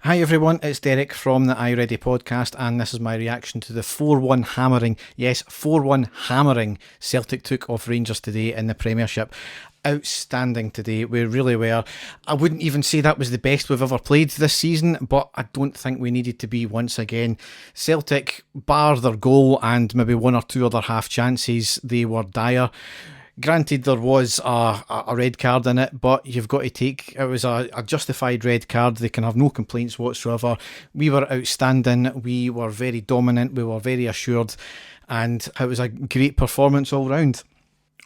Hi everyone, it's Derek from the iReady podcast, and this is my reaction to the 4-1 hammering, yes, 4-1 hammering Celtic took off Rangers today in the Premiership. Outstanding today, we really were. I wouldn't even say that was the best we've ever played this season, but I don't think we needed to be once again. Celtic, bar their goal and maybe one or two other half chances, they were dire. Granted, there was a red card in it, but you've got to take it was a justified red card. They can have no complaints whatsoever. We were outstanding, we were very dominant, we were very assured, and it was a great performance all round.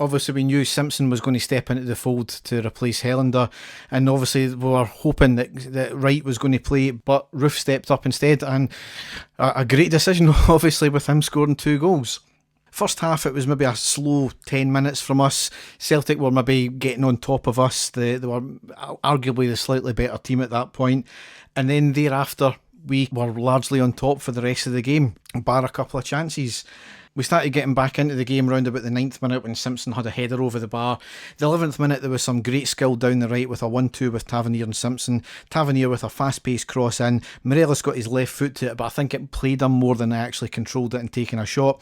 Obviously, we knew Simpson was going to step into the fold to replace Helander, and obviously we were hoping that Wright was going to play, but Roof stepped up instead, and a great decision, obviously, with him scoring 2 goals. First half, it was maybe a slow 10 minutes from us. Celtic were maybe getting on top of us. They were arguably the slightly better team at that point. And then thereafter, we were largely on top for the rest of the game, bar a couple of chances. We started getting back into the game round about the 9th minute when Simpson had a header over the bar. The 11th minute there was some great skill down the right with a 1-2 with Tavernier and Simpson. Tavernier with a fast-paced cross in. Morelos got his left foot to it, but I think it played him more than I actually controlled it and taken a shot.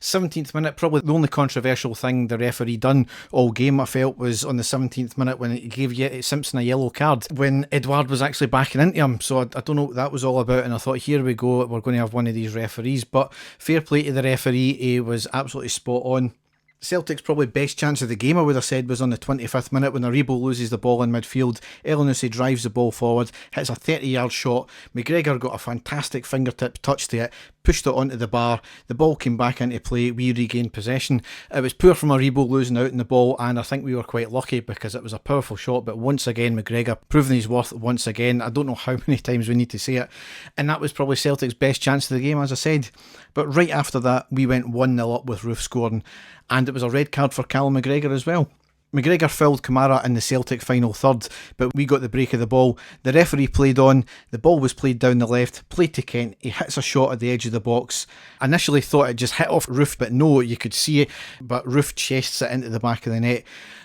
17th minute, probably the only controversial thing the referee done all game I felt was on the 17th minute when he gave Simpson a yellow card when Edouard was actually backing into him. So I don't know what that was all about, and I thought, here we go, we're going to have one of these referees. But fair play to the referee, he was absolutely spot on. Celtic's probably best chance of the game, I would have said, was on the 25th minute when Aribo loses the ball in midfield. Elyounoussi drives the ball forward, hits a 30-yard shot. McGregor got a fantastic fingertip touch to it, pushed it onto the bar. The ball came back into play. We regained possession. It was poor from Aribo losing out in the ball, and I think we were quite lucky because it was a powerful shot. But once again, McGregor proving his worth once again. I don't know how many times we need to say it. And that was probably Celtic's best chance of the game, as I said. But right after that, we went 1-0 up with Roof scoring, and it was a red card for Callum McGregor as well. McGregor fouled Kamara in the Celtic final third, but we got the break of the ball. The referee played on, the ball was played down the left, played to Kent, he hits a shot at the edge of the box. Initially thought it just hit off Roof, but no, you could see it, but Roof chests it into the back of the net.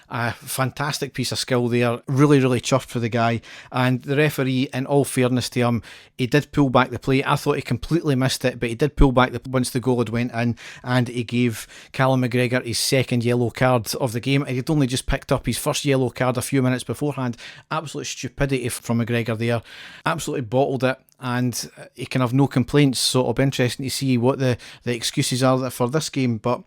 A fantastic piece of skill there, really chuffed for the guy. And the referee, in all fairness to him, he did pull back the play. I thought he completely missed it, but he did pull back once the goal had went in, and he gave Callum McGregor his second yellow card of the game. He'd only just picked up his first yellow card a few minutes beforehand. Absolute stupidity from McGregor there, absolutely bottled it, and he can have no complaints. So it'll be interesting to see what the excuses are for this game, but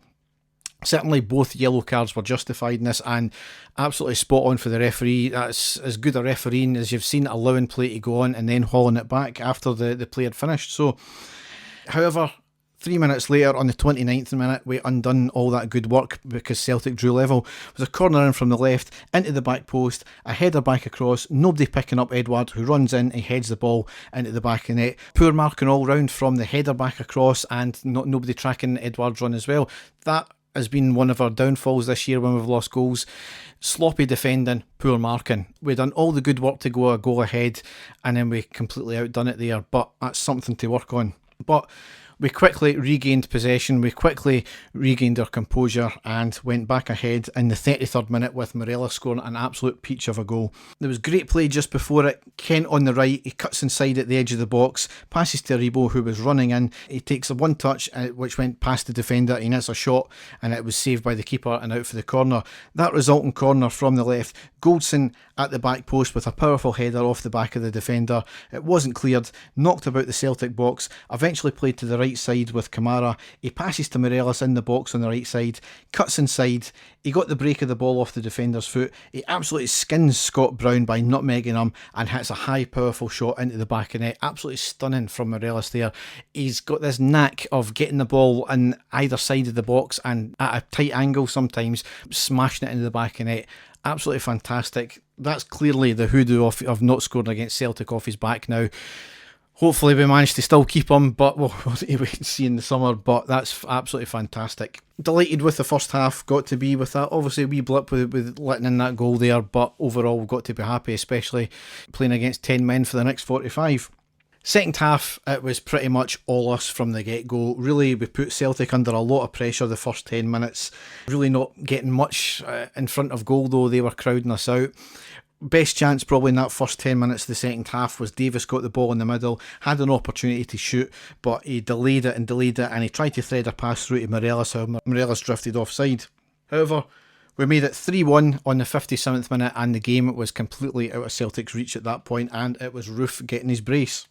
certainly both yellow cards were justified in this, and absolutely spot on for the referee. That's as good a refereeing as you've seen, allowing play to go on and then hauling it back after the play had finished. So, however, 3 minutes later, on the 29th minute, we undone all that good work because Celtic drew level. It was a corner in from the left, into the back post, a header back across, nobody picking up Edouard, who runs in, he heads the ball into the back of the net. Poor marking all round from the header back across, and nobody tracking Edouard's run as well. That has been one of our downfalls this year when we've lost goals. Sloppy defending, poor marking. We've done all the good work to go a goal ahead, and then we completely outdone it there, but that's something to work on. But we quickly regained possession, we quickly regained our composure and went back ahead in the 33rd minute with Morelos scoring an absolute peach of a goal. There was great play just before it. Kent on the right, he cuts inside at the edge of the box, passes to Aribo, who was running in. He takes a one touch which went past the defender, he hits a shot, and it was saved by the keeper and out for the corner. That resulting corner from the left, Goldson at the back post with a powerful header off the back of the defender. It wasn't cleared, knocked about the Celtic box, eventually played to the right side with Kamara. He passes to Morelos in the box on the right side, cuts inside, he got the break of the ball off the defender's foot, he absolutely skins Scott Brown by nutmegging him and hits a high powerful shot into the back of the net. Absolutely stunning from Morelos there. He's got this knack of getting the ball on either side of the box and at a tight angle sometimes, smashing it into the back of the net. Absolutely fantastic. That's clearly the hoodoo of not scoring against Celtic off his back now. Hopefully we manage to still keep him, but we'll wait and see in the summer. But that's absolutely fantastic. Delighted with the first half, got to be with that. Obviously we blip with letting in that goal there, but overall we've got to be happy, especially playing against 10 men for the next 45. Second half, it was pretty much all us from the get-go. Really, we put Celtic under a lot of pressure the first 10 minutes. Really not getting much in front of goal, though. They were crowding us out. Best chance probably in that first 10 minutes of the second half was Davis got the ball in the middle, had an opportunity to shoot, but he delayed it, and he tried to thread a pass through to Morelos, how Morelos drifted offside. However, we made it 3-1 on the 57th minute, and the game was completely out of Celtic's reach at that point, and it was Roof getting his brace.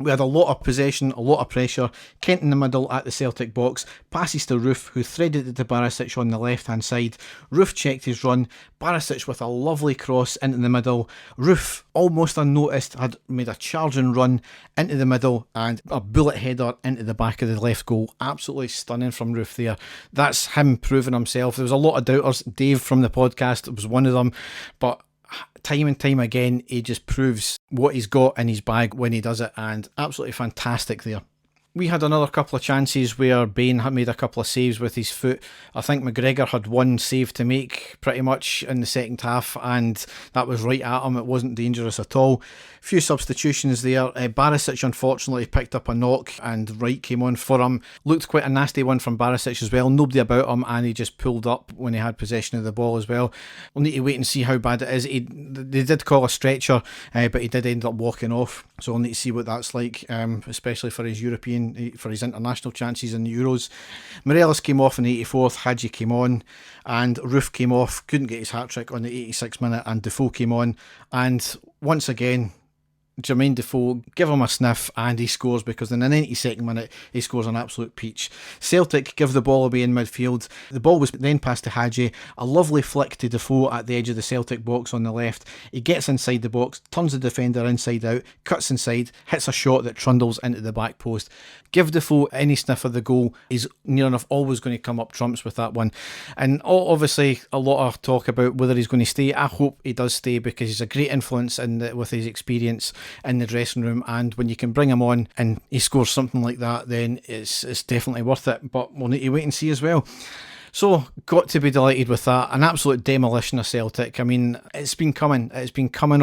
We had a lot of possession, a lot of pressure. Kent in the middle at the Celtic box, passes to Roof, who threaded it to Barisic on the left hand side. Roof checked his run, Barisic with a lovely cross into the middle. Roof, almost unnoticed, had made a charging run into the middle and a bullet header into the back of the left goal. Absolutely stunning from Roof there. That's him proving himself. There was a lot of doubters. Dave from the podcast was one of them, but time and time again, he just proves what he's got in his bag when he does it, and absolutely fantastic there. We had another couple of chances where Bain had made a couple of saves with his foot. I think McGregor had one save to make pretty much in the second half, and that was right at him. It wasn't dangerous at all. Few substitutions there. Barisic unfortunately picked up a knock and Wright came on for him. Looked quite a nasty one from Barisic as well. Nobody about him, and he just pulled up when he had possession of the ball as well. We'll need to wait and see how bad it is. They did call a stretcher, but he did end up walking off. So we'll need to see what that's like, especially for his international chances in the Euros. Morelos came off in the 84th, Hadji came on, and Roof came off, couldn't get his hat-trick on the 86th minute, and Defoe came on, and once again, Jermaine Defoe, give him a sniff, and he scores, because in the 92nd minute he scores an absolute peach. Celtic give the ball away in midfield. The ball was then passed to Hadji, a lovely flick to Defoe at the edge of the Celtic box on the left. He gets inside the box, turns the defender inside out, cuts inside, hits a shot that trundles into the back post. Give Defoe any sniff of the goal, he's near enough always going to come up trumps with that one. And obviously a lot of talk about whether he's going to stay. I hope he does stay, because he's a great influence with his experience in the dressing room, and when you can bring him on and he scores something like that, then it's definitely worth it. But we'll need to wait and see as well. So, got to be delighted with that. An absolute demolition of Celtic. I mean, it's been coming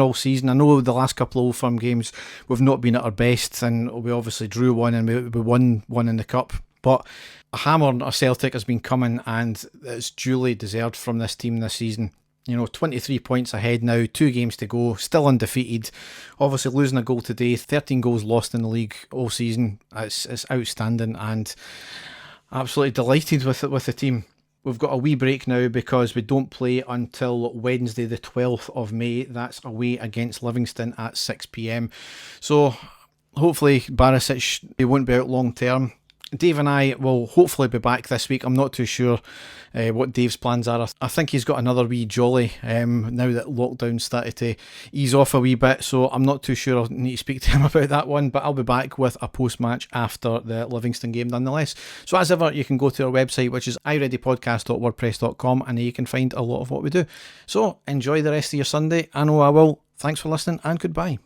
all season. I know the last couple of Old Firm games we've not been at our best, and we obviously drew one and we won one in the Cup, but a hammer of Celtic has been coming, and it's duly deserved from this team this season. 23 points ahead now, 2 games to go, still undefeated. Obviously losing a goal today, 13 goals lost in the league all season. It's outstanding, and absolutely delighted with the team. We've got a wee break now because we don't play until Wednesday the 12th of May. That's away against Livingston at 6 p.m. So hopefully Barisic, he won't be out long term. Dave and I will hopefully be back this week. I'm not too sure what Dave's plans are. I think he's got another wee jolly now that lockdown started to ease off a wee bit, so I'm not too sure. I'll need to speak to him about that one, but I'll be back with a post-match after the Livingston game nonetheless. So as ever, you can go to our website, which is ireadypodcast.wordpress.com, and you can find a lot of what we do. So enjoy the rest of your Sunday. I know I will. Thanks for listening, and goodbye.